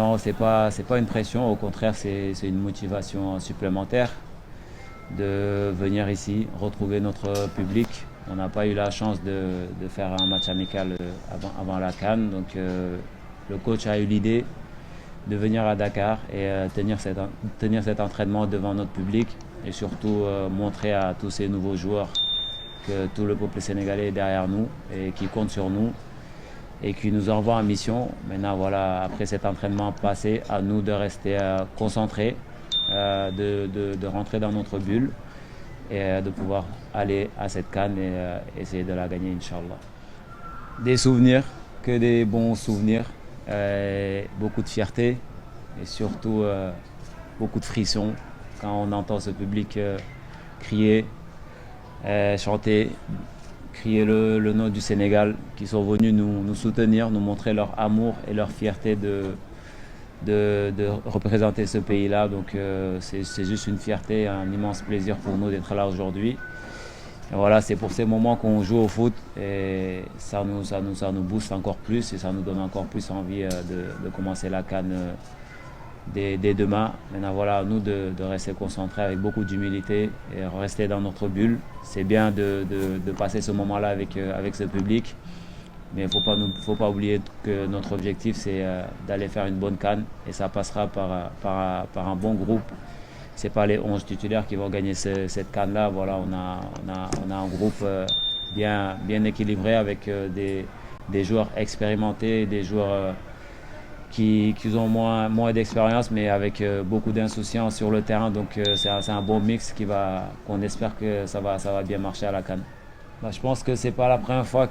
Non, c'est pas une pression, au contraire, c'est une motivation supplémentaire de venir ici, retrouver notre public. On n'a pas eu la chance de faire un match amical avant la CAN, donc le coach a eu l'idée de venir à Dakar et tenir cet entraînement devant notre public et surtout montrer à tous ces nouveaux joueurs que tout le peuple sénégalais est derrière nous et qui compte sur nous et qui nous envoie en mission. Maintenant, voilà, après cet entraînement passé, à nous de rester concentrés, de rentrer dans notre bulle et de pouvoir aller à cette CAN et essayer de la gagner, Inch'Allah. Des souvenirs, que des bons souvenirs, beaucoup de fierté et surtout beaucoup de frissons quand on entend ce public crier, chanter, crier le nom du Sénégal, qui sont venus nous soutenir, nous montrer leur amour et leur fierté de représenter ce pays-là. Donc c'est juste une fierté, un immense plaisir pour nous d'être là aujourd'hui. Et voilà, c'est pour ces moments qu'on joue au foot et ça nous booste encore plus et ça nous donne encore plus envie de commencer la CAN dès demain. Maintenant, voilà, à nous de rester concentrés avec beaucoup d'humilité et rester dans notre bulle. C'est bien de passer ce moment-là avec ce public, mais il ne faut pas oublier que notre objectif, c'est d'aller faire une bonne CAN et ça passera par un bon groupe. Ce n'est pas les 11 titulaires qui vont gagner cette CAN-là. Voilà, on a un groupe bien équilibré avec des joueurs expérimentés, des joueurs qui ont moins d'expérience, mais avec beaucoup d'insouciance sur le terrain. Donc c'est un bon mix qu'on espère que ça va bien marcher à la CAN. Bah, je pense que c'est pas la première fois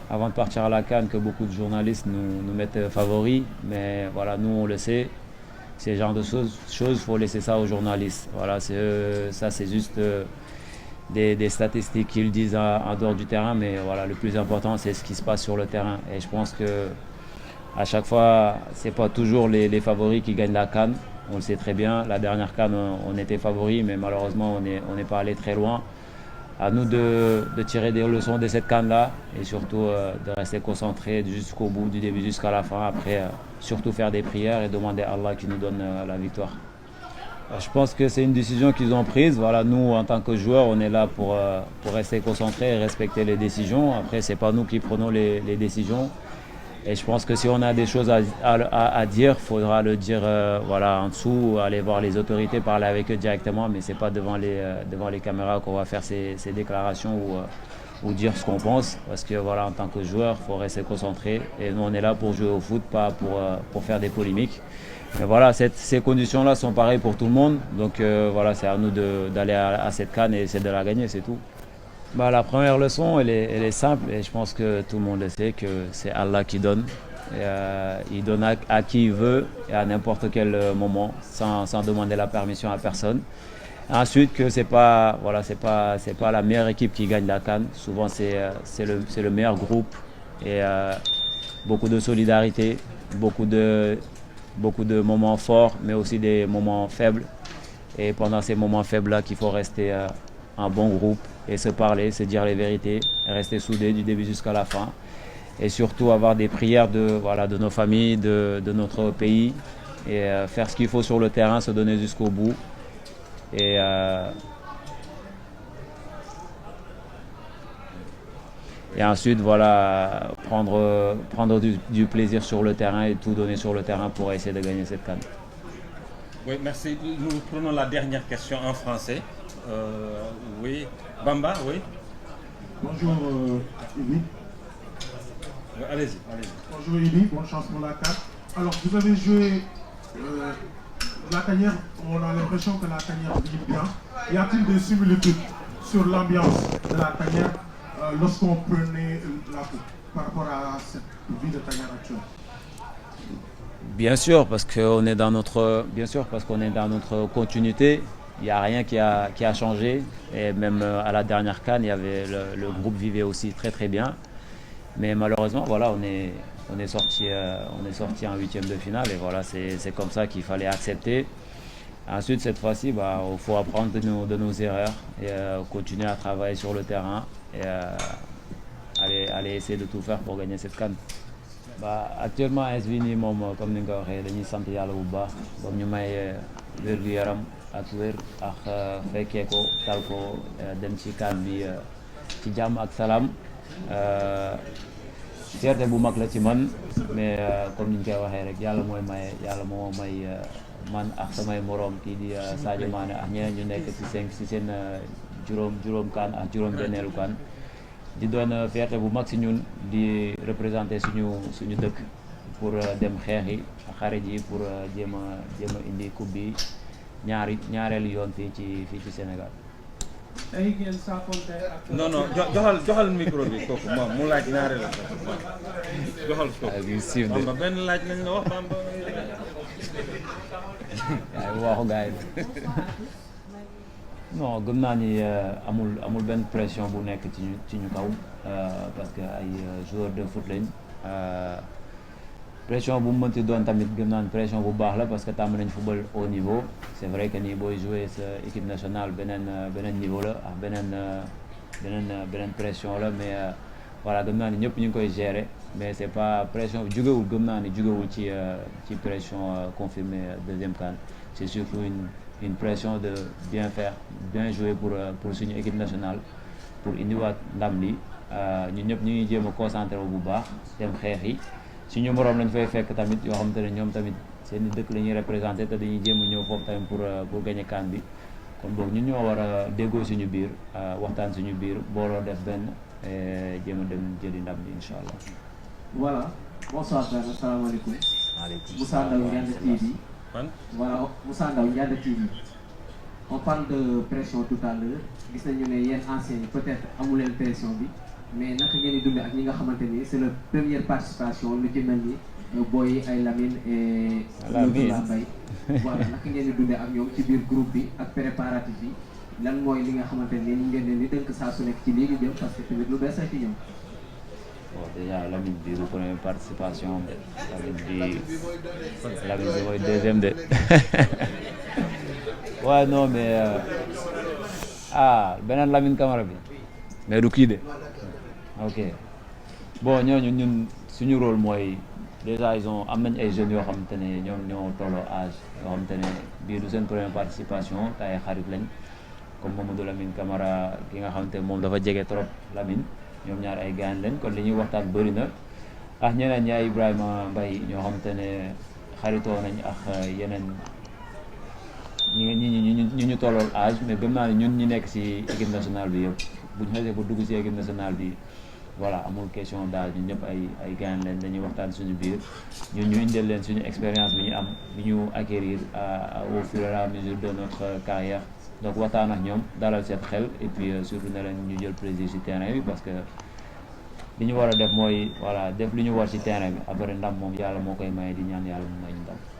avant de partir à la CAN, que beaucoup de journalistes nous mettent favoris. Mais voilà, nous on le sait. Ces genres de choses, il faut laisser ça aux journalistes. Voilà, ça c'est juste des statistiques qu'ils disent en dehors du terrain, mais voilà, le plus important c'est ce qui se passe sur le terrain. Et je pense que à chaque fois, c'est pas toujours les favoris qui gagnent la CAN. On le sait très bien. La dernière CAN, on était favoris, mais malheureusement, on n'est pas allé très loin. À nous de tirer des leçons de cette CAN-là et surtout de rester concentrés jusqu'au bout, du début jusqu'à la fin. Après, surtout faire des prières et demander à Allah qui nous donne la victoire. Je pense que c'est une décision qu'ils ont prise. Voilà, nous, en tant que joueurs, on est là pour rester concentrés et respecter les décisions. Après, c'est pas nous qui prenons les décisions. Et je pense que si on a des choses à dire, il faudra le dire voilà, en dessous, aller voir les autorités, parler avec eux directement, mais ce n'est pas devant les caméras qu'on va faire ces déclarations ou dire ce qu'on pense. Parce que voilà, en tant que joueur, il faut rester concentré. Et nous, on est là pour jouer au foot, pas pour faire des polémiques. Mais voilà, ces conditions-là sont pareilles pour tout le monde. Donc voilà, c'est à nous d'aller à cette CAN et essayer de la gagner, c'est tout. Bah, la première leçon, elle est simple et je pense que tout le monde le sait, que c'est Allah qui donne. Et, il donne à qui il veut et à n'importe quel moment, sans demander la permission à personne. Ensuite, que c'est pas la meilleure équipe qui gagne la CAN. Souvent, c'est le meilleur groupe et beaucoup de solidarité, beaucoup de moments forts, mais aussi des moments faibles. Et pendant ces moments faibles-là, qu'il faut rester un bon groupe et se parler, se dire les vérités, rester soudés du début jusqu'à la fin. Et surtout avoir des prières de nos familles, de notre pays, et faire ce qu'il faut sur le terrain, se donner jusqu'au bout. Et ensuite, voilà, prendre du plaisir sur le terrain et tout donner sur le terrain pour essayer de gagner cette CAN. Oui, merci. Nous prenons la dernière question en français. Oui, Bamba, oui. Bonjour Ibi. Allez-y. Bonjour Ibi, bonne chance pour la CAN. Alors vous avez joué la Canière, on a l'impression que la Canière vit bien. Y a-t-il des similitudes sur l'ambiance de la Canière lorsqu'on prenait la coupe par rapport à cette vie de Canière actuelle? Bien sûr, parce qu'on est dans notre continuité. Il n'y a rien qui a changé. Et même à la dernière CAN, le groupe vivait aussi très très bien. Mais malheureusement, voilà, on est sorti en huitième de finale. Et voilà, c'est comme ça qu'il fallait accepter. Ensuite, cette fois-ci, il faut apprendre de nos erreurs et continuer à travailler sur le terrain et aller essayer de tout faire pour gagner cette CAN. Bah actuellement AS bi nii moom comme ni nga ko waxee dañuy sant yàlla bu baax ba ñu may wér gu yaram ak wér ak fekkee ko tal ko dem ci CAN bi ci jàmm ak salaam fierté bu mag la ci man mais comme ni ñu koy waxee rek yàlla mooy maye yàlla moo may man ak samay moroom kii di Sadio Mané ak ñeneen ñu nekk ci seen juróom CAN ak juróom-benneelu CAN di doon fierté bu mag si ñun di représenter suñu dëkk pour dem xeexi xarit yi pour jéem a indi coupe bi ñaareelu yoon fii ci Sénégal. tey ngeen saafonte ak. non joxal micro bi kooku moom mu laaj ñaareel la joxal kooku. Bamba benn laaj lañ la wax Bamba. waaye waxu gars yi non gëm naa ni amul benn pression bu nekk ci ñu kaw parce que ay joueurs de foot lañ pression bu mu mënti doon tamit gëm naa ni pression bu baax la parce que tàmm nañ football au niveau c'est vrai que nii booy jouer sa équipe nationale beneen niveau la ak beneen pression la mais voilà gëm naa ni ñëpp ñu ngi koy gérer mais c'est pas pression bi jugewul gëm naa ni jugewul ci pression confirmée deuxième CAN c'est surtout une pression de bien faire bien jouer pour suñu équipe nationale pour indiwaat ndam li ñun ñëpp ñu ngi jéem a concentré bu baax dem xeex yi suñu moroom lañ fay fekk tamit yoo xamante ne ñoom tamit seen dëkk la ñuy représenté te dañuy jéem a ñëw foofu tamit pour gagner CAN bi kon boog ñun ñoo war a déggoo suñu biir waxtaan suñu biir booloo def benn jéem a dem jëli ndam bi incha allah. Voilà, bonsoir frère, asalaamaaleykum. Waaleykum Moussa Ndaw Ndianda TV. Voilà, Moussa Ndaw Ndianda TV. On parle de pression tout à l'heure. Gis nañu ne yéen anciens yi peut-être amu leen pression bi mais naka ngeen di dundee ak ñi nga xamante ni c'est la première participation lu ci mel ni booy ay Lamine et Abdoulaye Mbaye. Voilà, naka ngeen di dundee ak ñoom ci biir groupe bi ak préparatif yi lan mooy li nga xamante ni ngeen leen di dënk saa su nekk ci lii ñu jëm parce que tamit lu bees la ci ñoom. Bon, déjà Lamine bi bu première participation Lamine bi mooy deuxième de ouais non mais beneen Lamine Camara bi mais du kii de ok bon ñooñu ñun suñu rôle mooy déjà am nañ ay jeunes yoo xamante ne ñoom ñoo tolloo âge yoo xamante ne bii du seen première participation te ay xarit lañ comme Mamadou Lamine Camara ki nga xamante ne moom dafa jege trop Lamine ñoom ñaar ay gaañ leen kon li ñuy waxtaan bëri na ak ñeneen ñi ay Ibrahima Mbaye ñoo xamante ne xaritoo nañ ak yeneen ñi ñu tollool âge mais gëm naa ne ñun ñi nekk ci équipe nationale bi yëpp bu ñu xasee ba dugg ci équipe nationale bi voilà amul question d'âge ñun ñëpp ay gaañ leen dañuy waxtaan suñu biir ñun ñu indil leen suñu expérience bi ñu am bi ñu acquérir au fur et à mesure de notre carrière donc waxtaan ak ñoom dalal seen xel et puis surtout ne leen ñu jël plaisir ci terrain bi parce que li ñu war a def mooy voilà def li ñu war ci terrain bi après ndam moom yàlla moo koy maye di ñaan yàlla mu may ñu ndam